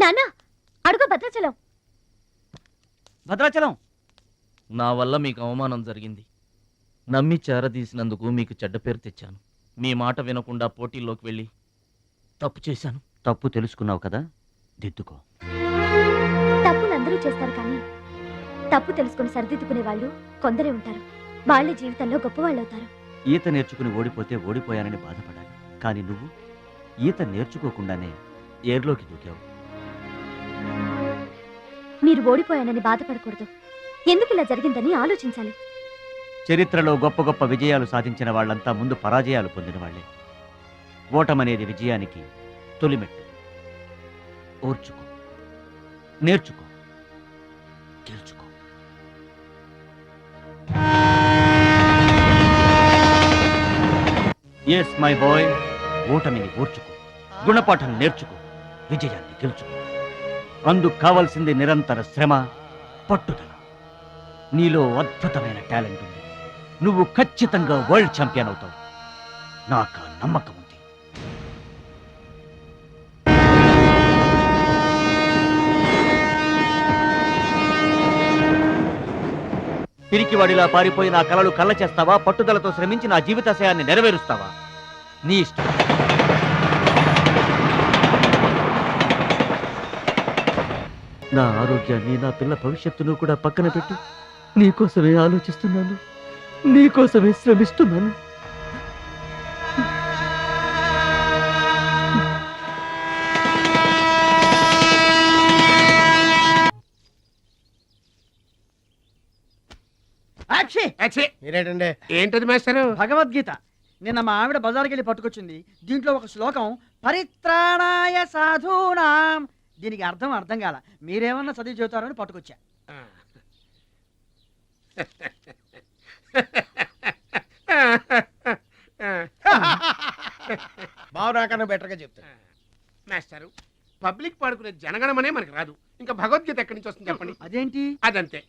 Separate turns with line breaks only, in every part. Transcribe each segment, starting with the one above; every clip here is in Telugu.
నాన్న అడుగు భద్రాచలం.
భద్రాచలం
నా వల్ల మీకు అవమానం జరిగింది. నమ్మి చేరదీసినందుకు మీకు చెడ్డ పేరు తెచ్చాను. మీ మాట వినకుండా పోటీల్లోకి వెళ్ళి తప్పు చేశాను.
తప్పు తెలుసుకున్నావు కదా, దిద్దుకో.
తప్పులు అందరూ చేస్తారు కానీ తప్పు తెలుసుకుని సరిదిద్దుకునే వాళ్ళు కొందరే ఉంటారు. వాళ్ళ జీవితంలో గొప్పవాళ్ళు అవుతారు.
ఈత నేర్చుకుని ఓడిపోతే ఓడిపోయానని బాధపడాలి, కానీ నువ్వు ఈత నేర్చుకోకుండానే ఏర్లోకి దూకావు.
మీరు ఓడిపోయానని బాధపడకూడదు. ఎందుకు ఇలా జరిగిందని ఆలోచించాలి.
చరిత్రలో గొప్ప గొప్ప విజయాలు సాధించిన వాళ్ళంతా ముందు పరాజయాలు పొందిన వాళ్లే. ఓటమనేది విజయానికి తొలిమెట్టు. ఓర్చుకో, నేర్చుకో, గెలుచుకో. ఎస్ మై బాయ్, ఓటమిని ఓర్చుకో, గుణపాఠం నేర్చుకో, విజయాన్ని గెలుచుకో. అందుకు కావాల్సింది నిరంతర శ్రమ, పట్టుదల. నీలో అద్భుతమైన టాలెంట్ ఉంది. నువ్వు ఖచ్చితంగా వరల్డ్ ఛాంపియన్ అవుతావు. నాకు ఆ నమ్మకం ఉంది. పిరికివాడిలా పారిపోయి నా కలలు కళ్ళ చేస్తావా? పట్టుదలతో శ్రమించి నా జీవితాశయాన్ని నెరవేరుస్తావా? నీ ఇష్టం. నా ఆరోగ్యాన్ని, నా పిల్ల భవిష్యత్తును కూడా పక్కన పెట్టి నీకోసమే ఆలోచిస్తున్నాను, నీకోసమే శ్రమిస్తున్నాను.
మీరేంటండి? ఏంటది మాస్టారు?
భగవద్గీత. నిన్న మా ఆవిడ బజార్కి వెళ్ళి పట్టుకొచ్చింది. దీంట్లో ఒక శ్లోకం పరిత్రాణాయ సాధూనాం. దీనికి అర్థం కాల. మీరేమన్నా చదివి చెబుతారని పట్టుకొచ్చా.
బావు నాకన్నా బెటర్గా చెప్తా. మాస్టారు, పబ్లిక్ పాడుకునే జనగణమనే మనకు రాదు, ఇంకా భగవద్గీత ఎక్కడి నుంచి వస్తుంది చెప్పండి.
అదేంటి?
అదంతే.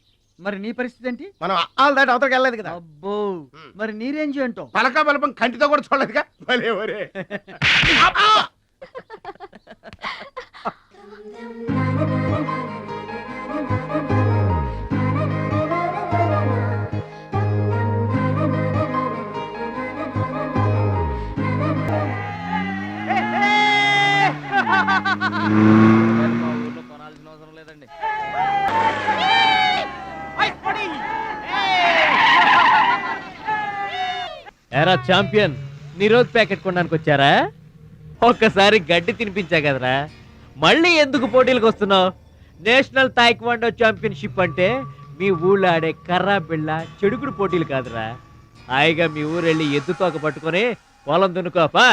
మరి నీ పరిస్థితి ఏంటి?
మనం ఆల్ దాటి అవతలకి వెళ్ళలేదు కదా.
అబ్బో, మరి నీ రేంజ్ ఏంటో?
పలకా బలపం కంటితో కూడా చూడలేదుగా. భలే ఒరే.
కొనాల్సిన అవసరం లేదండి. ఎరా ఛాంపియన్, నీ రోజు ప్యాకెట్ కొనడానికి వచ్చారా? ఒక్కసారి గడ్డి తినిపించా కదరా, మళ్ళీ ఎందుకు పోటీలకు వస్తున్నావు? నేషనల్ తాయిక్వాండో ఛాంపియన్షిప్ అంటే మీ ఊళ్ళో ఆడే కర్రా బిళ్ళ చెడుగుడు పోటీలు కాదురా. హాయిగా మీ ఊరు వెళ్ళి ఎద్దు తోక పట్టుకొని పొలం దున్నుకోపా.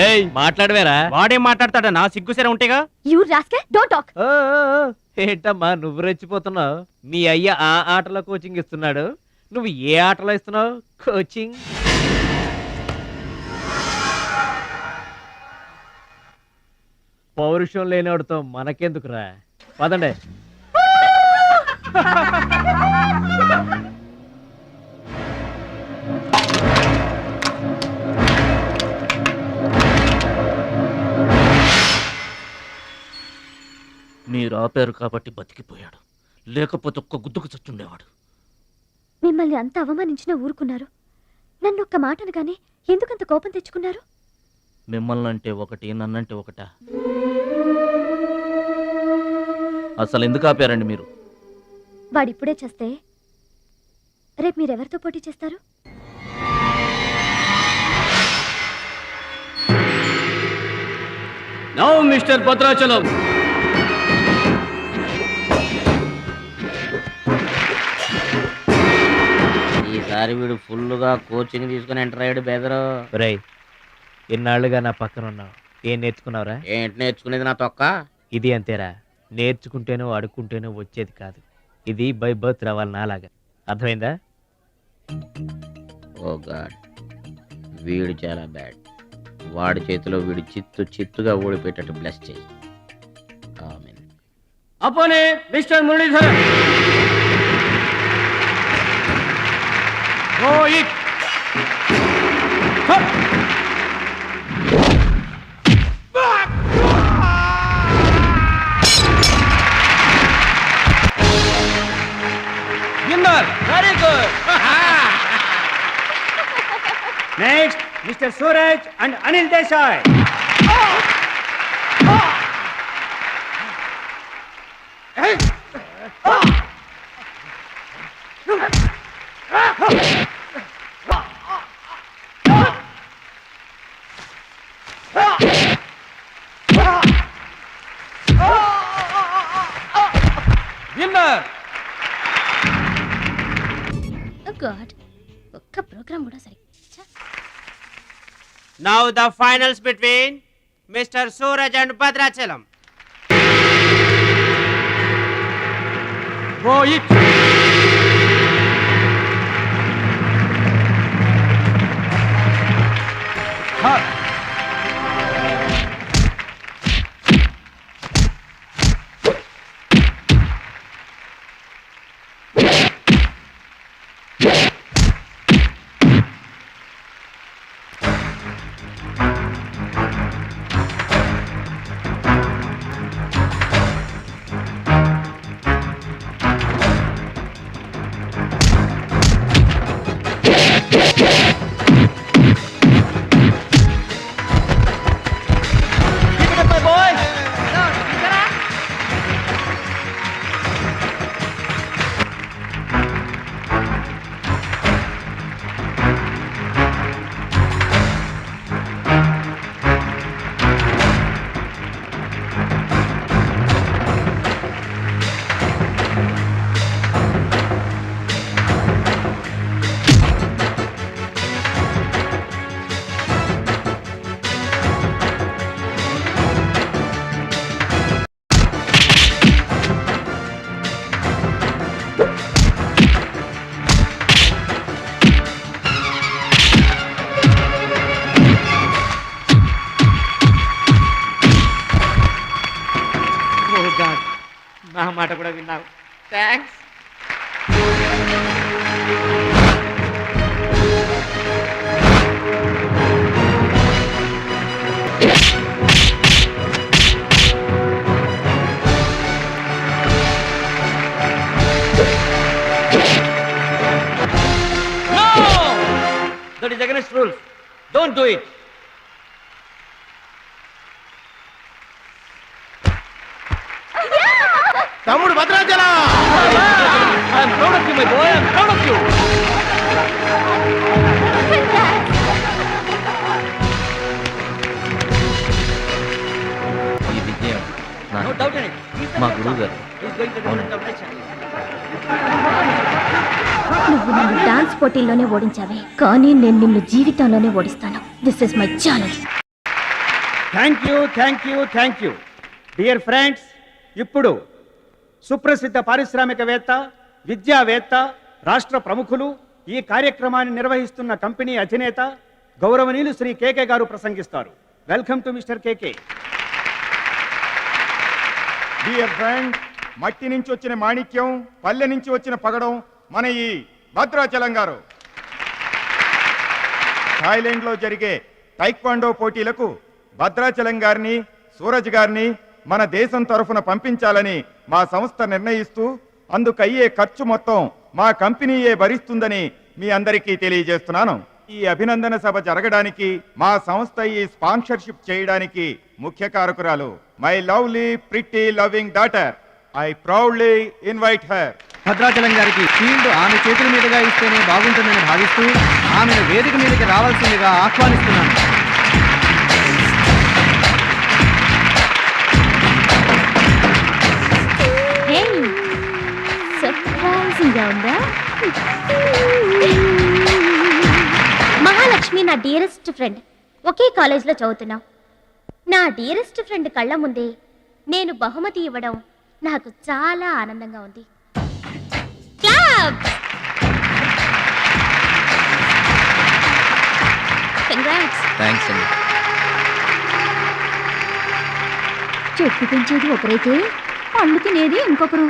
ఏయ్, మాట్లాడవేరా?
వాడేం మాట్లాడతాడా? నా సిగ్గుసరే ఉంటేగా.
You rascal, don't talk.
ఏంటమ్మా నువ్వు రెచ్చిపోతున్నావు? మీ అయ్య ఆ ఆటలో కోచింగ్ ఇస్తున్నాడు, నువ్వు ఏ ఆటలో ఇస్తున్నావు కోచింగ్? పౌరుషం లేనివాడితో మనకెందుకురా, పదండి. మీరు ఆపారు కాబట్టి బతికిపోయాడు, లేకపోతే ఒక్క గుద్దుకు చచ్చుండేవాడు.
మిమ్మల్ని అంత అవమానించినా ఊరుకున్నారు. నన్ను ఒక్క మాట అనగానే ఎందుకంత కోపం తెచ్చుకున్నారు?
మిమ్మల్ని అంటే ఒకటి, నన్నంటే ఒకటా? అసలు ఎందుకు ఆపారండి మీరు?
వాడిప్పుడే చేస్తే రేపు మీరెవరితో పోటీ చేస్తారు?
నౌ మిస్టర్ భద్రాచలం, ఈసారి వీడు ఫుల్గా కోచింగ్ తీసుకుని ఎంటర్ అయ్యాడు. బెదరు రై, ఎన్నాళ్ళుగా నా పక్కన ఉన్నావు, ఏం నేర్చుకున్నావురా? ఏంటి నేర్చుకునేది నా తొక్క? ఇది అంతేరా, నేర్చుకుంటేనో అడుక్కుంటేనో వచ్చేది కాదు. ఇది బై బర్త్ రావాలి నాలాగా. అర్థమైందా? ఓ గాడ్, వీడు చాలా బ్యాడ్. వాడి చేతిలో వీడు చిత్తుగా ఓడిపోయేటట్టు బ్లెస్ చేయి. ఆమేన్.
అపోనే mister Muralidhar.
Mister Suraj and Anil Desai.
Winner.
God ఒక్క ప్రోగ్రామ్ కూడా సరి.
Now the finals between Mr. Suraj and Bhadrachalam.
Rohit.
నా మాట కూడా విన్నావు. Thanks.
That is against rules. Don't do it.
తమ్ముడు Bhadrachalam.
I am proud of you, my boy. I am proud of you.
ఈ విజయం
No doubt in it.
మా గురువు గారు.
He's going to the world nation.
నువ్వు నన్ను డాన్స్ పోటీల్లోనే ఓడించావే, కానీ నేను నిన్ను జీవితంలోనే ఓడిస్తాను. This is my challenge.
Thank you dear friends. ఇప్పుడు సుప్రసిద్ధ పారిశ్రామికవేత్త, విద్యావేత్త, రాష్ట్ర ప్రముఖులు, ఈ కార్యక్రమాన్ని నిర్వహిస్తున్న కంపెనీ అధినేత గౌరవనీయులు శ్రీ కేకే గారు ప్రసంగిస్తారు. Welcome to mister KK.
Dear friend, మట్టి నుంచి వచ్చిన మాణిక్యం, పల్లె నుంచి వచ్చిన పగడం మన ఈ భద్రాచలం గారు. థాయిలాండ్లో జరిగే టైక్వాండో పోటీలకు భద్రాచలం గారిని, సూరజ్ గారిని మన దేశం తరఫున పంపించాలని మా సంస్థ నిర్ణయిస్తూ అందుకయ్యే ఖర్చు మొత్తం మా కంపెనీయే భరిస్తుందని మీ అందరికీ తెలియజేస్తున్నాను. ఈ అభినందన సభ జరగడానికి మా సంస్థ ఈ స్పాన్సర్షిప్ చేయడానికి ముఖ్య కారకురాలు my lovely pretty loving daughter. I proudly invite her.
Bhadrachalam గారికి ఫీల్డ్ ఆమె చేతుల మీదుగా ఇస్తేనే బాగుంటుందని భావిస్తూ ఆమెను వేదిక మీదకి రావాల్సిందిగా ఆహ్వానిస్తున్నాను.
సర్ప్రైజింగ్గా ఉందా? మహాలక్ష్మి నా డియరెస్ట్ ఫ్రెండ్. ఒకే కాలేజ్లో చదువుతున్నాం. నా డియరెస్ట్ ఫ్రెండ్ కళ్ళ ముందే నేను బహుమతి ఇవ్వడం నాకు చాలా ఆనందంగా ఉంది.
థ్యాంక్స్ అండి.
చెట్టు పెంచేది ఒకరైతే పండు తినేది ఇంకొకరు.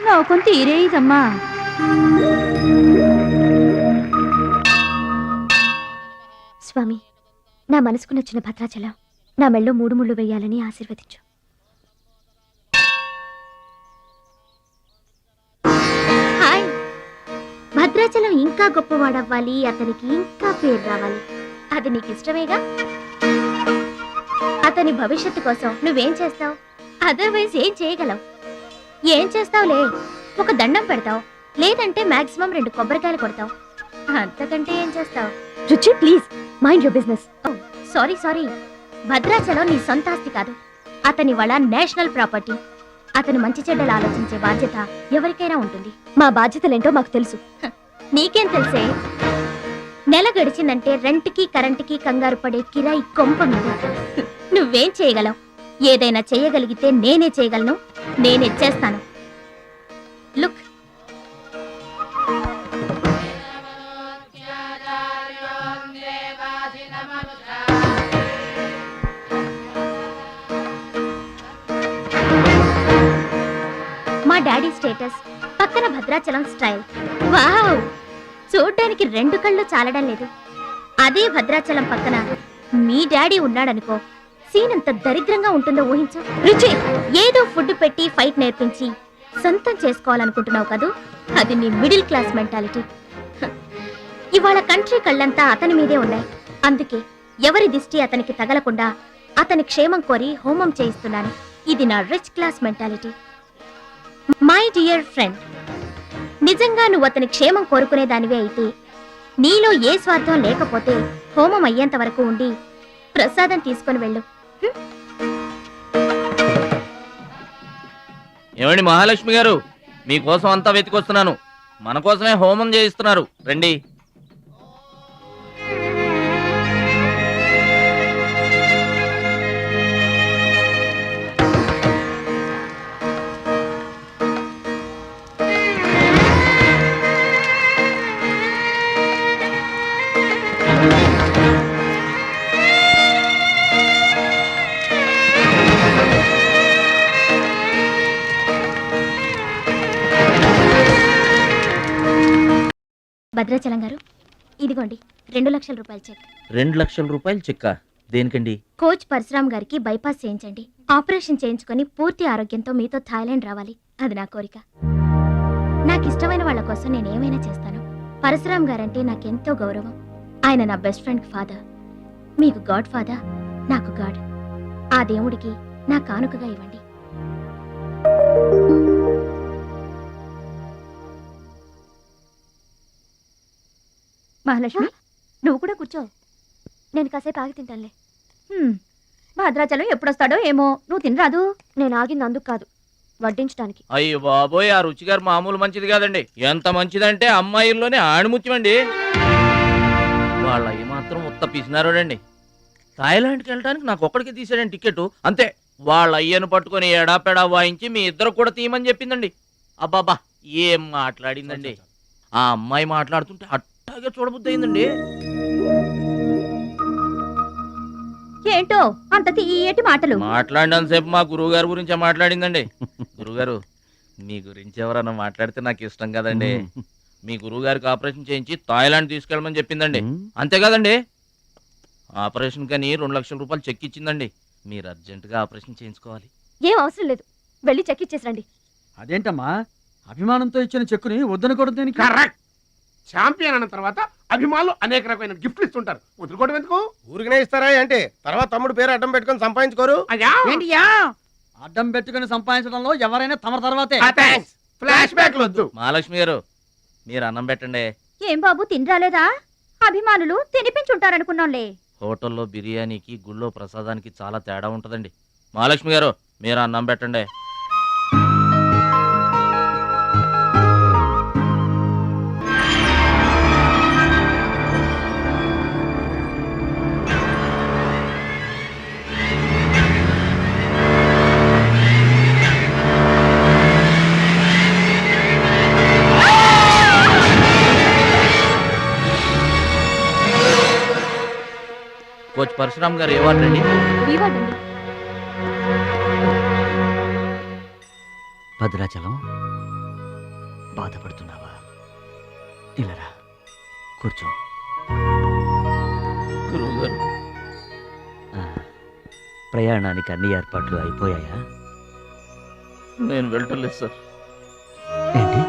లోకం తీరేదమ్మా. స్వామి, నా మనసుకు నచ్చిన భద్రాచలం నా మెళ్ళో 3 ముళ్ళు వేయాలని ఆశీర్వదించు. హాయ్. భద్రాచలం ఇంకా గొప్పవాడవ్వాలి, అతనికి ఇంకా పేరు రావాలి. అది నీకు ఇష్టమేగా. అతని భవిష్యత్తు కోసం నువ్వేం చేస్తావు? అదర్వైజ్ ఏం చేయగలవు? ఏం చేస్తావులే, ఒక దండం పెడతావు, లేదంటే మాక్సిమం 2 కొబ్బరికాయలు కొడతావు. అంతకంటే ఏం చేస్తావు? రుచి please mind your business. Sorry sorry, Bhadrachalam నీ సొంత ఆస్తి కాదు, అతని వాళ్ళ నేషనల్ ప్రాపర్టీ. అతను మంచి చెడ్డలు ఆలోచించే బాధ్యత ఎవరికైనా ఉంటుంది. మా బాధ్యతలేంటో మాకు తెలుసు. నీకేం తెలుసే? నెల గడిచిందంటే రెంట్కి కరెంటుకి కంగారు పడే కిరాయి కొంప మీద. నువ్వేం చేయగలవు? ఏదైనా చేయగలిగితే నేనే చేయగలను, నేనే చేస్తాను. లుక్, మా డాడీ స్టేటస్, పక్కన భద్రాచలం స్టైల్. వావ్, చూడ్డానికి 2 కళ్ళు చాలడం లేదు. అదే భద్రాచలం పక్కన మీ డాడీ ఉన్నాడనుకో, సీన్ ఎంత దరిద్రంగా ఉంటుందో ఊహించు. రుచి, ఏదో ఫుడ్ పెట్టి ఫైట్ నేర్పించి సొంతం చేసుకోవాలనుకుంటున్నావు కదూ, అది నీ మిడిల్ క్లాస్ మెంటాలిటీ. ఇవాళ కంట్రీ కళ్ళంతా అతని మీదే ఉన్నాయి. అందుకే ఎవరి దిష్టి అతనికి తగలకుండా అతని క్షేమం కోరి హోమం చేయిస్తున్నాను. ఇది నా rich class mentality. My dear friend, నిజంగా నువ్వు అతని క్షేమం కోరుకునే దానివే అయితే, నీలో ఏ స్వార్థం లేకపోతే హోమం అయ్యేంత వరకు ఉండి ప్రసాదం తీసుకొని వెళ్ళు.
ఏమండి మహాలక్ష్మి గారు, మీకోసం అంతా వెతికొస్తున్నాను. మన కోసమే హోమం చేయిస్తున్నారు, రండి.
భద్రాచలం గారు, ఇదిగోండి 2 లక్షల రూపాయల చెక్.
2 లక్షల రూపాయలు చెక్క? దేనికండి?
కోచ్ పరశురామ్ గారికి బైపాస్ చేయించండి. ఆపరేషన్ చేయించుకొని పూర్తి ఆరోగ్యంతో మీతో థాయిలాండ్ రావాలి, అది నా కోరిక. నాకు ఇష్టమైన వాళ్ళ కోసం నేను ఏమైనా చేస్తాను. పరశురామ్ గారంటే నాకెంతో గౌరవం. ఆయన నా బెస్ట్ ఫ్రెండ్ ఫాదర్. మీకు గాడ్ ఫాదర్, నాకు గాడ్. ఆ దేవుడికి నా కానుకగా ఇవ్వండి. మహాలక్ష్మి, నువ్వు కూడా కూర్చో. నేను కాసేపు ఆగి తింటానులే. భద్రాచలం ఎప్పుడొస్తాడో ఏమో, నువ్వు తినరాదు. నేను ఆగింది అందుకు కాదు, వడ్డించడానికి.
అయ్యో బాబోయ్, ఆ రుచి గారు మామూలు మంచిది కాదండి. ఎంత మంచిదంటే అమ్మాయిల్లోనే ఆణిముత్యమండి. వాళ్ళ అయ్యి మాత్రం ఉత్త పిసినారోడండి. థాయిలాండ్కి వెళ్ళడానికి నాకు ఒక్కడికి తీసాడండి టికెట్, అంతే. వాళ్ళ అయ్యను పట్టుకొని ఎడాపెడా వాయించి మీ ఇద్దరు కూడా తీయమని చెప్పిందండి. అబ్బాబా, ఏం మాట్లాడిందండి. ఆ అమ్మాయి మాట్లాడుతుంటే అట్టాగే చూడబుద్ధి అయిందండి.
ఏంటో అంత తీయటి మాటలు
మాట్లాడినంతసేపు మా గురువు గారి గురించే మాట్లాడిందండి. గురుగారు, మీ గురించి ఎవరన్నా మాట్లాడితే నాకు ఇష్టం కదండి. మీ గురువు గారికి ఆపరేషన్ చేయించి థాయిలాండ్ తీసుకెళ్ళమని చెప్పిందండి. అంతే కదండి? ఆపరేషన్ కని 2 లక్షల రూపాయలు చెక్ ఇచ్చిందండి. మీరు అర్జెంటుగా ఆపరేషన్ చేయించుకోవాలి.
ఏం అవసరం లేదు, వెళ్ళి చెక్ ఇచ్చేసండి.
అదేంటమ్మా, అభిమానంతో ఇచ్చిన చెక్కుని వద్దనకూడదు.
కరెక్ట్. ఛాంపియన్ అన్న తర్వాత అభిమానులు అనేక రకమైన గిఫ్ట్లు ఇస్తుంటారు, వదులుకోవడం ఎందుకు?
ఊరికనే ఇస్తారా అంటే తర్వాత తమ్ముడు పేరు అడ్డం పెట్టుకొని సంపాదించుకోరు.
అయ్యా,
అడ్డం పెట్టుకుని సంపాదించడంలో ఎవరైనా తమ తర్వాతే.
ఫ్లాష్ బ్యాక్ వద్దు.
మహాలక్ష్మి గారు, మీరు అన్నం పెట్టండి.
ఏం బాబు, తినరాలేదా? అభిమానులు తినిపించుంటారనుకున్నాంలే.
హోటల్లో బిర్యానీకి గుళ్ళో ప్రసాదానికి చాలా తేడా ఉంటుందండి. మహాలక్ష్మి గారు, మీరు అన్నం పెట్టండి. కోచ్ పరశురామ్ గారు ఏవాడండి?
భద్రాచలం, బాధపడుతున్నావా? ఇలారా, కూర్చో.
గురువు గారు,
ప్రయాణానికి అన్ని ఏర్పాట్లు అయిపోయాయా?
నేను వెళ్ళటం లేదు సార్.
ఏంటి?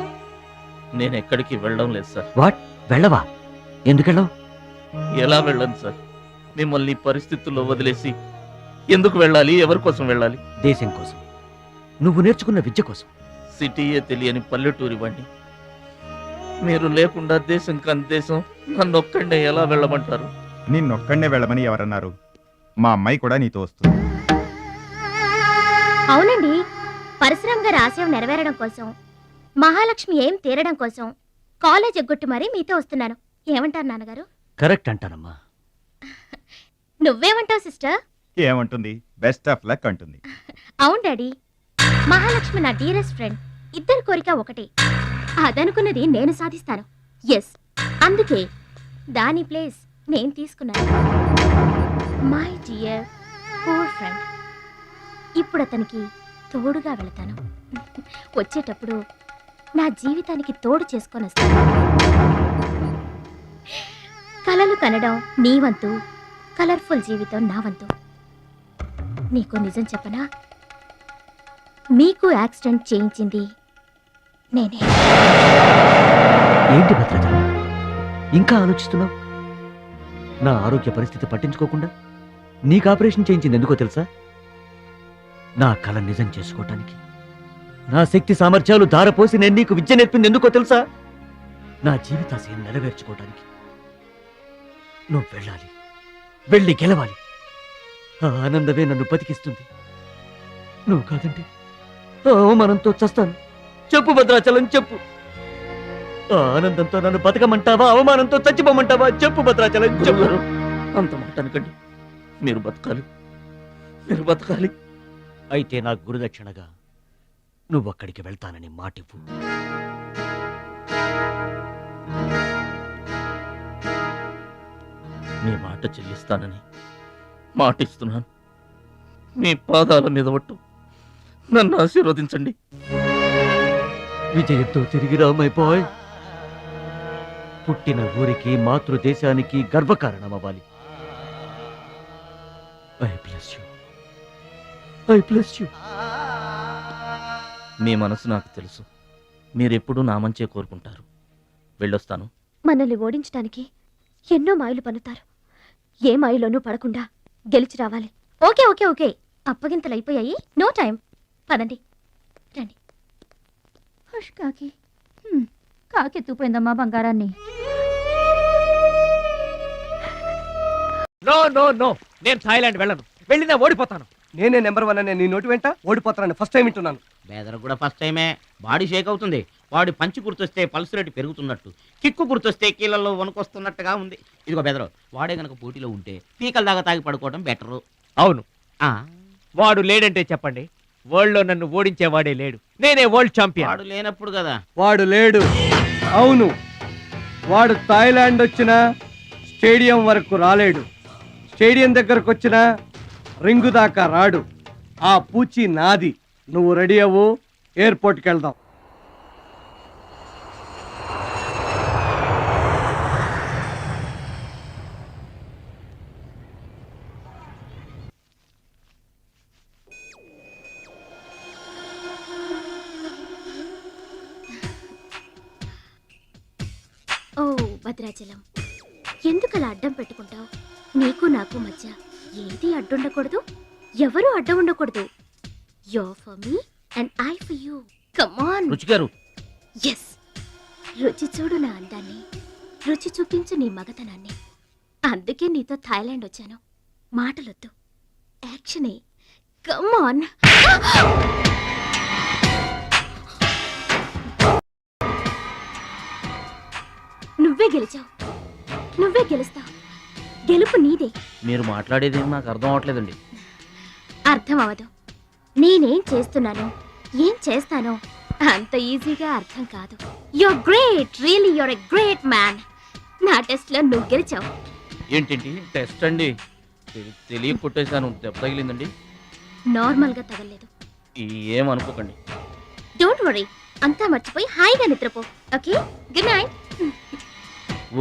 నేను ఎక్కడికి వెళ్ళడం లేదు సార్.
వాట్? వెళ్ళవా? ఎందుకెళ్ళవు?
ఎలా వెళ్ళను సార్? మిమ్మల్ని ఈ పరిస్థితుల్లో వదిలేసి ఎందుకు వెళ్ళాలి? ఎవరి కోసం వెళ్ళాలి?
దేశం కోసం, నువ్వు నేర్చుకున్న విద్య కోసం.
సిటీయే తెలియని పల్లెటూరి వాణ్ణి. మీరు లేకుండా దేశం కాని దేశం నన్ను ఒక్కడే ఎలా వెళ్ళమంటారు?
నిన్నొక్కడే వెళ్ళమని ఎవరన్నారు? మా అమ్మాయి కూడా నీతో వస్తుంది.
అవునండి, పరశురామ్ గారి ఆశయం నెరవేరడం కోసం, మహాలక్ష్మి ఏం తీరడం కోసం కాలేజ్ ఎగ్గొట్టి మరీ మీతో వస్తున్నాను. ఏమంటారు నాన్నగారు?
కరెక్ట్ అంటానమ్మా.
నువ్వేమంటావు సిస్టర్?
ఏమంటుంది? బెస్ట్ ఆఫ్ లక్ అంటుంది.
అవును డాడీ, మహాలక్ష్మి నా డీరెస్ట్ ఫ్రెండ్. ఇద్దరి కోరిక ఒకటే, అదనుకున్నది నేను సాధిస్తాను. ఎస్, అందుకే దాని ప్లేస్ నేను తీసుకున్నాను. My dear poor friend. ఇప్పుడు అతనికి తోడుగా వెళతాను. వచ్చేటప్పుడు నా జీవితానికి తోడు చేసుకొని వస్తాను. కలలు కనడం నీ వంతు, కలర్ఫుల్ జీవితం నా వంతు. నీకు నిజం చెప్పనా? మీకు యాక్సిడెంట్ చేయించింది నేనే.
ఏంటి భద్రాచలం, ఇంకా ఆలోచిస్తున్నావు? నా ఆరోగ్య పరిస్థితి పట్టించుకోకుండా నీకు ఆపరేషన్ చేయించింది ఎందుకో తెలుసా? నా కళ నిజం చేసుకోవటానికి. నా శక్తి సామర్థ్యాలు ధారపోసి నేను నీకు విద్య నేర్పింది ఎందుకో తెలుసా? నా జీవితాశయం నెరవేర్చుకోవటానికి. నువ్వు వెళ్ళాలి, వెళ్ళి గెలవాలి. ఆ ఆనందమే నన్ను బతికిస్తుంది. నువ్వు కాదంటే ఆ అవమానంతో చస్తాను. చెప్పు భద్రాచలం, చెప్పు. ఆ ఆనందంతో నన్ను బతకమంటావా, అవమానంతో చచ్చిపోమంటావా? చెప్పు భద్రాచలం, చెప్పు.
అంత మాట అనకండి. మీరు బతకాలి, మీరు బతకాలి.
అయితే నా గురుదక్షిణగా నువ్వక్కడికి వెళ్తానని మాటివ్వు.
మీ మాట చెల్లిస్తానని మాటిస్తున్నాను. మీ పాదాల మీద ఒట్టు. నన్ను ఆశీర్వదించండి.
విజయంతో తిరిగి రా మై బాయ్. పుట్టిన ఊరికి, మాతృదేశానికి గర్వకారణమవ్వాలి. I bless you, I bless you.
మీ మనసు నాకు తెలుసు. మీరెప్పుడూ నా మంచే కోరుకుంటారు. వెళ్ళొస్తాను.
మనల్ని ఓడించడానికి ఎన్నో మాయలు పన్నుతారు. ఏ మాయలోనూ పడకుండా గెలిచి రావాలి. ఓకే ఓకే ఓకే, అప్పగింతలు అయిపోయాయి. No time. పదండి, రండి. హుష్ కాకి, కాకెత్తుపోయిందమ్మా బంగారాన్ని.
నో నో నో, నేను థాయిలాండ్ వెళ్ళను. వెళ్ళినా ఓడిపోతాను.
నేనే నెంబర్ 1 అనే నీ నోటి వెంట ఓడిపోతానని ఫస్ట్ టైం వింటున్నాను.
బేదర్ కూడా ఫస్ట్ టైమే. బాడీ షేక్ అవుతుంది. వాడి పంచి గుర్తొస్తే పల్స్ రేటు పెరుగుతున్నట్టు, కిక్కు గుర్తొస్తే కీళ్ళల్లో వణుకొస్తున్నట్టుగా ఉంది. ఇదిగో బెదరు, వాడే గనక పోటీలో ఉంటే పీకల దాకా తాగి పడుకోవడం బెటరు.
అవును, వాడు లేడంటే చెప్పండి. వరల్డ్ లో నన్ను ఓడించేవాడే లేడు. నేనే వరల్డ్ ఛాంపియన్.
వాడు లేనప్పుడు కదా.
వాడు లేడు. అవును, వాడు థాయిలాండ్ వచ్చినా స్టేడియం వరకు రాలేడు. స్టేడియం దగ్గరకు వచ్చినా రింగు దాకా రాడు. ఆ పూచి నాది. నువ్వు రెడీ అవ్వు, ఎయిర్పోర్ట్కి వెళ్దాం.
ఓ భద్రాచలం, ఎందుకలా అడ్డం పెట్టుకుంటావు? నీకు నాకు మధ్య ఏది అడ్డుండకూడదు, ఎవరు అడ్డం ఉండకూడదు. You're for me and I for you. Come on.
రుచి గారు,
Yes. రుచి చూడు నా అందాన్ని, రుచి చూపించు నీ మగతనాన్ని. అందుకే నీతో థాయిలాండ్ వచ్చాను. మాటలొద్దు, యాక్షనే. Come on. నువ్వే గెలిచావు, నువ్వే గెలుస్తావు. గెలుపు నీదే.
మీరు మాట్లాడేది నాకు అర్థం అవట్లేదండి.
అర్థం అవదు. నేనేం చేస్తున్నానో, ఏం చేస్తానో అంత ఈజీగా అర్థం కాదు. You're great, really you're a great man. నా టెస్ట్ లో నువ్వు గెలిచావు.
ఏంటండి టెస్ట్ అండి? తెలియ కొట్టేశాను. దెబ్బ తగిలిందండి.
నార్మల్ గా తగలేదు.
ఏమనుకోకండి.
డోంట్ వరీ, అంతా మర్చిపోయి హాయిగా నిద్రపో. Okay, good night.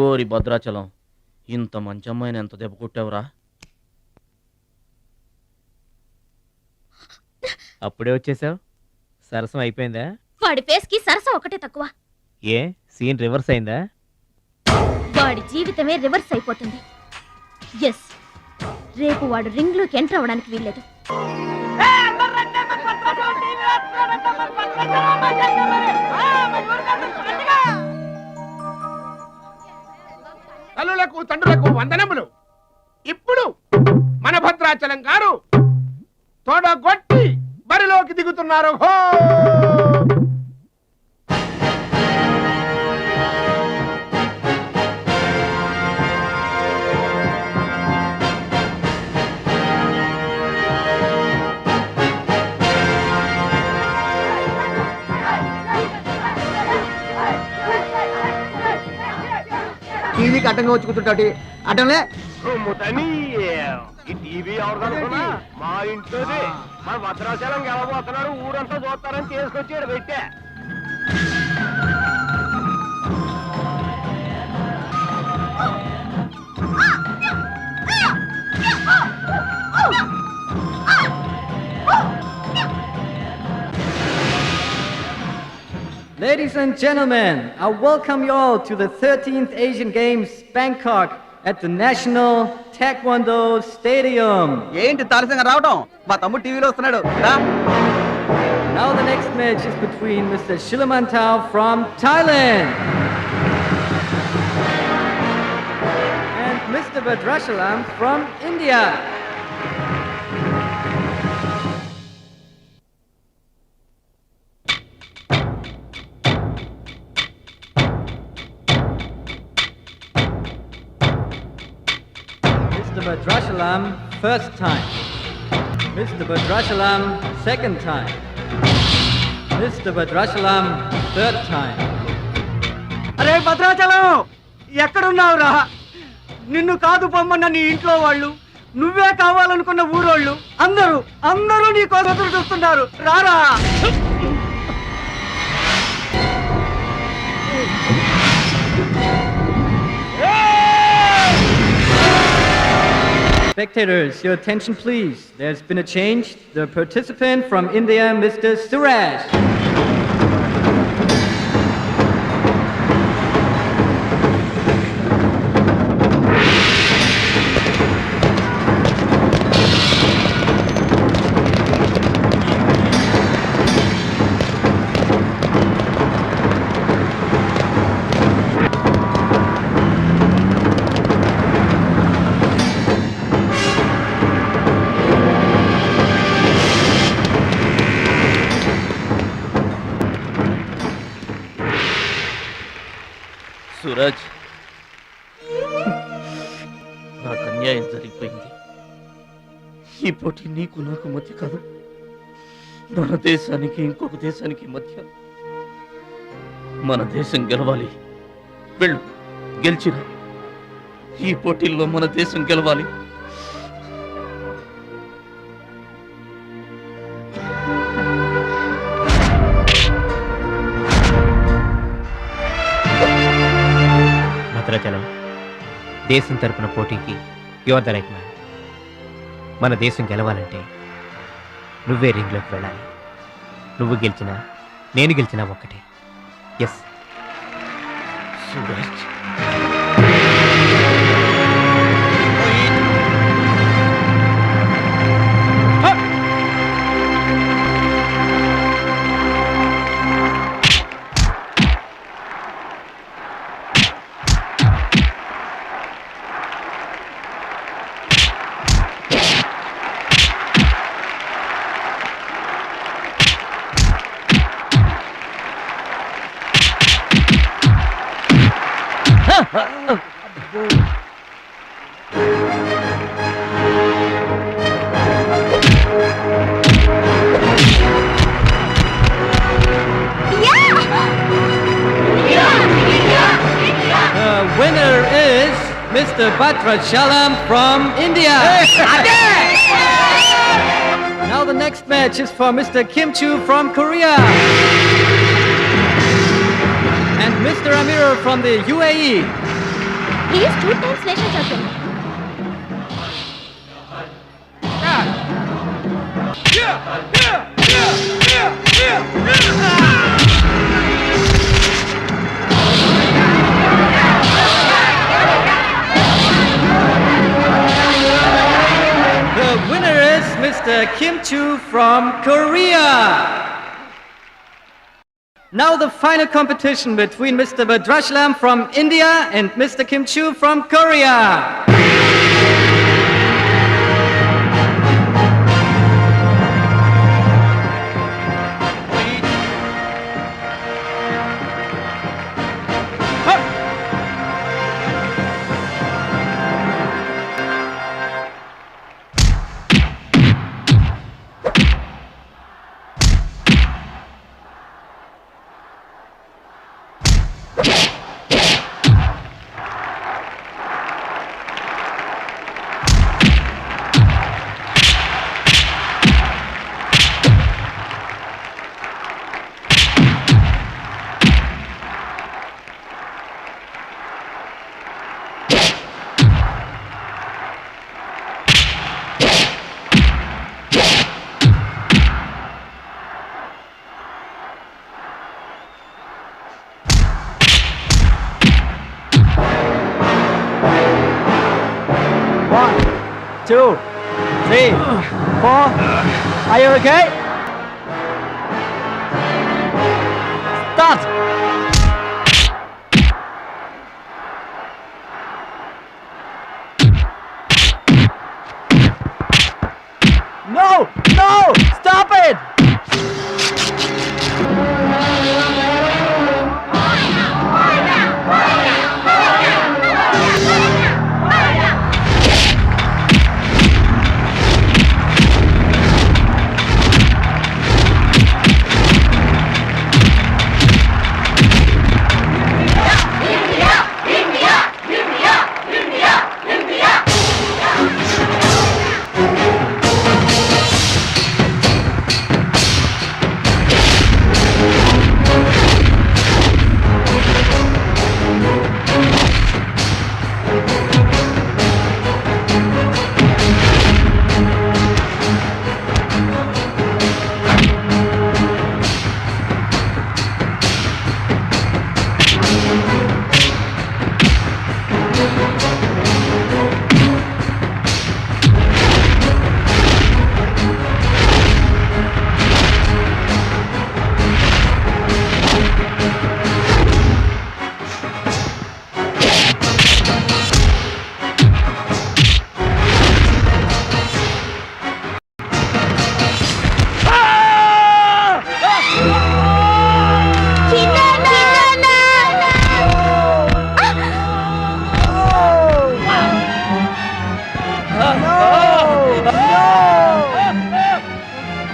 ఓరి భద్రాచలం, ఇంత మంచి అమ్మాయిని ఎంత దెబ్బ కొట్టావురా? అప్పుడే వచ్చేసావు. సరసం అయిపోయిందా?
వాడి ఫేస్ కి సరసం ఒకటే తక్కువ.
ఏ సీన్ రివర్స్ అయిందా?
వాడి జీవితమే రివర్స్ అయిపోతుంది. ఎస్, రేపు వాడు రింగ్లోకి ఎంటర్ అవ్వడానికి వీల్లేదు.
తల్లులకు తండ్రులకు వందనములు. ఇప్పుడు మన భద్రాచలం గారు తోడగొట్టి బరిలోకి దిగుతున్నారు. హో!
టీవీకి అడ్డంగా వచ్చి కూర్చుంటాటి అడ్డంలే.
ఈ టీవీ ఎవరు మా ఇంట్లోది. మా భద్రాచలం గెలబోతున్నారు, ఊరంతా చూస్తారని తీసుకొచ్చాడు పెట్టే.
Ladies and gentlemen, I welcome you all to the 13th Asian Games, Bangkok, at the National Taekwondo Stadium.
ఏంటి తారసంగా రావడం? మా తమ్ముడు టీవీలో వస్తున్నాడు.
Now the next match is between Mr. Shilamantau from Thailand and Mr. Badrashalam from India. Mr. Badrashalam, first time. Mr. Badrashalam, second time. Mr. Badrashalam, third time.
అరే భద్రాచలం, ఎక్కడున్నావురా? నిన్ను కాదు పొమ్మన్న నీ ఇంట్లో వాళ్ళు, నువ్వే కావాలనుకున్న ఊరోళ్ళు అందరూ నీ కోసం ఎదురు చూస్తున్నారు. రారా.
Spectators, your attention please. There's been a change. The participant from India, Mr. Suraj.
Suraj, నాకు అన్యాయం జరిగిపోయింది. ఈ పోటీ నీకు నాకు మధ్య కాదు, మన దేశానికి ఇంకొక దేశానికి మధ్య. మన దేశం గెలవాలి. వెళ్ళు, గెలిచిరా. ఈ పోటీల్లో మన దేశం గెలవాలి.
భద్రాచలం, దేశం తరపున పోటీకి యువర్ ద రైట్ మ్యాన్. మన దేశం గెలవాలంటే నువ్వే రింగ్లోకి వెళ్ళాలి. నువ్వు గెలిచినా నేను గెలిచినా ఒక్కటే. Yes
Suraj,
Winner is Mr. Badrashalam from India. Now the next match is for Mr. Kim Chu from Korea and Mr. Amir from the UAE.
He is 2 times national champion.
Mr. Kim Chu from Korea. Now the final competition between Mr. Bhadrachalam from India and Mr. Kim Chu from Korea.
Two, three, four. Are you okay? Start. No! No! Stop it!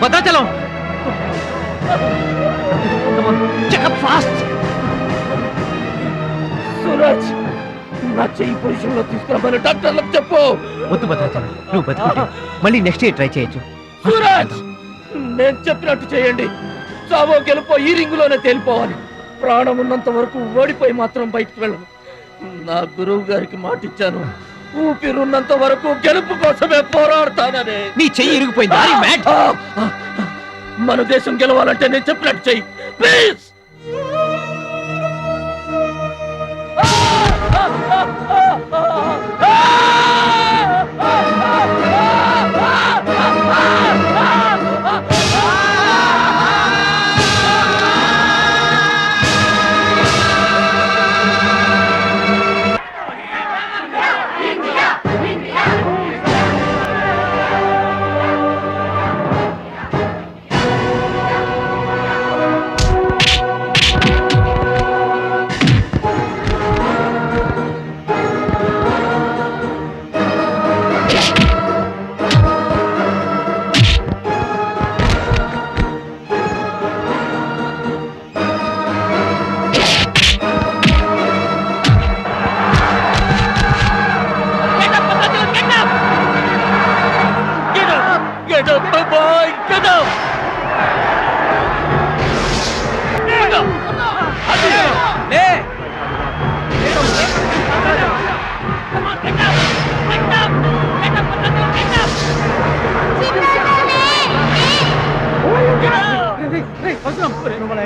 Bhadrachalam checkup fast. Suraj నా చెయ్యి పొజిషన్ లో తీసుకురామని డాక్టర్లకు చెప్పు. వద్దు భద్రాచలం, నువ్వు బతుకుంటే మళ్ళీ నెక్స్ట్ ఇయర్ ట్రై చేయొచ్చు. సూరజ్ నేను చెప్పినట్టు చేయండి. చావో గెలుపో ఈ రింగులోనే తేలిపోవాలి. ప్రాణం ఉన్నంత వరకు ఓడిపోయి మాత్రం బయటకు వెళ్ళను. నా గురువు గారికి మాటిచ్చాను, ఊపిరున్నంత వరకు గెలుపు కోసమే పోరాడతానని. నీ చెయ్యి ఇరిగిపోయింది. మన దేశం గెలవాలంటే నేను చెప్పినట్టు చెయ్యి ప్లీజ్.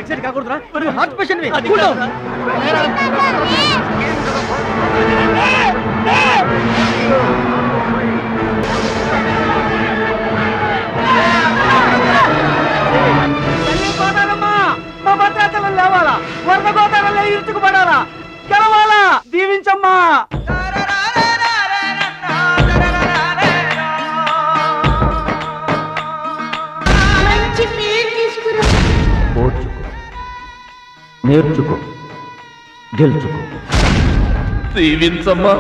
ఎక్సైట్ కాకూడదురా, హార్ట్ పేషెంట్. గెలవాలా గెలవాలా దీవించమ్మా.
మంచి పేరు తీసుకురా.
ఓర్చుకో, నేర్చుకో, గెలుచుకో.
దీవించమ్మా.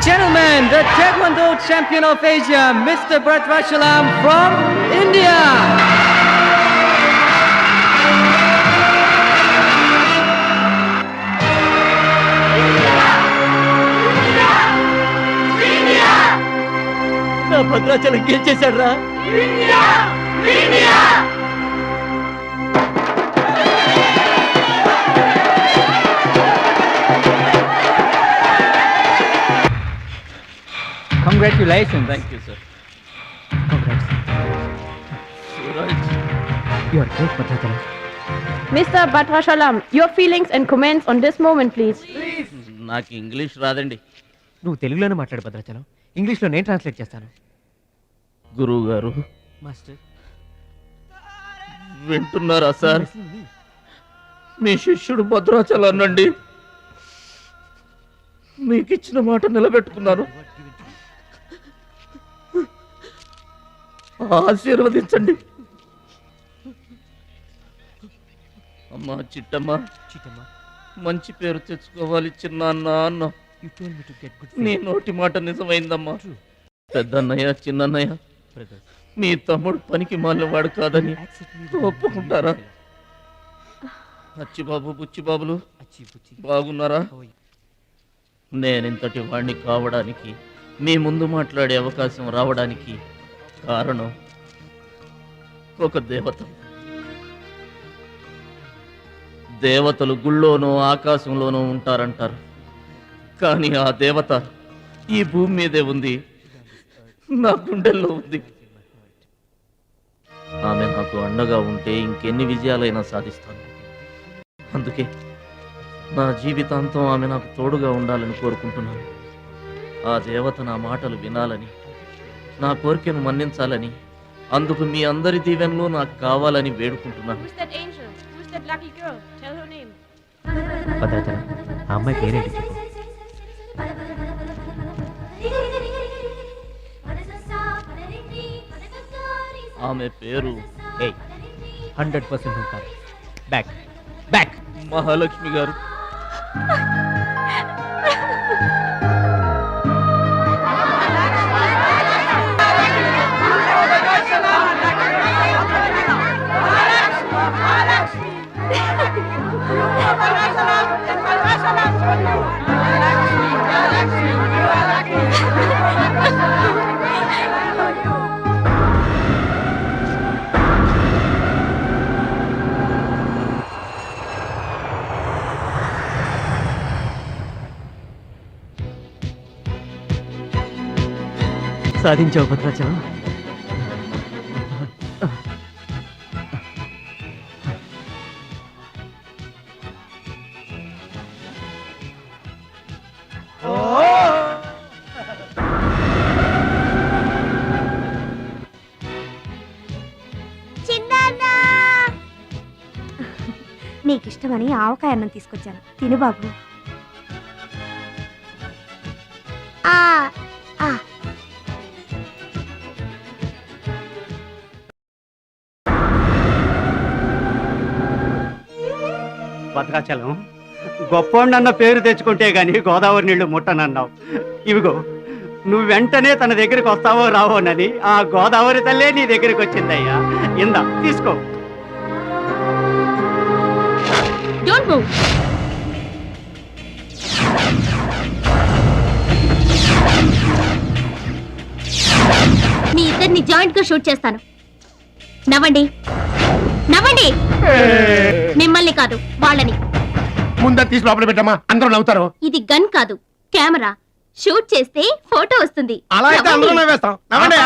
Gentlemen, the Taekwondo champion of Asia, Mr. Bhadrachalam from India.
నా భద్రాచలం గెలిచేశాడు రా.
Congratulations.
Thank you, sir.
Congrats.
Suraj.
You are great, Bhadrachalam.
Mr. Bhadrachalam, your feelings and comments on this moment, please.
నాకు ఇంగ్లీష్ రాదండి.
నువ్వు తెలుగులోనే మాట్లాడు భద్రాచలం. ఇంగ్లీష్లో నేను ట్రాన్స్లేట్ చేస్తాను.
గురువు గారు
మాస్టర్
వింటున్నారా సార్? మీ శిష్యుడు భద్రాచలాన్నండి. మీకు ఇచ్చిన మాట నిలబెట్టుకున్నాను. ఆశీర్వదించండి. అమ్మా చిట్టమ్మ, మంచి పేరు తెచ్చుకోవాలి చిన్నాన్న అన్న. నీ నోటి మాట నిజమైందమ్మా. పెద్దన్నయ్య చిన్నన్నయ్య మీ తమ్ముడు పనికి మాలినవాడు కాదని ఒప్పుకుంటారా? అచ్చిబాబు బుచ్చిబాబులు బాగున్నారా? నేనింతటి వాణ్ణి కావడానికి, మీ ముందు మాట్లాడే అవకాశం రావడానికి కారణం ఒక దేవత. దేవతలు గుళ్ళోనూ ఆకాశంలోనూ ఉంటారంటారు, కానీ ఆ దేవత ఈ భూమి మీదే ఉంది, నా గుండెల్లో ఉంది. ఆమె నాకు అండగా ఉంటే ఇంకెన్ని విజయాలైనా సాధిస్తాను. అందుకే నా జీవితాంతం ఆమె నాకు తోడుగా ఉండాలని కోరుకుంటున్నాను. ఆ దేవత నా మాటలు వినాలని, నా కోరికను మన్నించాలని, అందుకు మీ అందరి దీవెనలు నాకు కావాలని వేడుకుంటున్నాను.
Who's that angel? Who's that lucky girl? Tell her name.
Bhadrachalam, ఆ అమ్మాయి పేరేంటి చెప్పు.
ఆమె పేరు
100% ఉంటారు. బ్యాక్ బ్యాక్
మహాలక్ష్మి గారు.
సాధించావు భద్రాచలం.
నీకిష్టమని ఆవకాయ అన్నం తీసుకొచ్చాను, తిను బాబు.
ఆ ఆ
భద్రాచలం గొప్పోండన్న పేరు తెచ్చుకుంటే గాని గోదావరి నీళ్లు ముట్టనన్నావు. ఇవిగో నువ్వు వెంటనే తన దగ్గరికి వస్తావో రావోనని ఆ గోదావరి తల్లే నీ దగ్గరికి వచ్చిందయ్యా. ఇందా తీసుకో.
Don't move. మీ ఇద్దరిని జాయింట్ గా షూట్ చేస్తాను. నవ్వండి, నవ్వండి. మిమ్మల్ని కాదు, వాళ్ళని.
ముందా తీసి లోపల పెట్టమ్మా, అందరూ నవ్వుతారు.
ఇది గన్ కాదు, కెమెరా. షూట్ చేస్తే ఫోటో వస్తుంది.
అలా అయితే అందరూ నవ్వేస్తాం. నవ్వండి.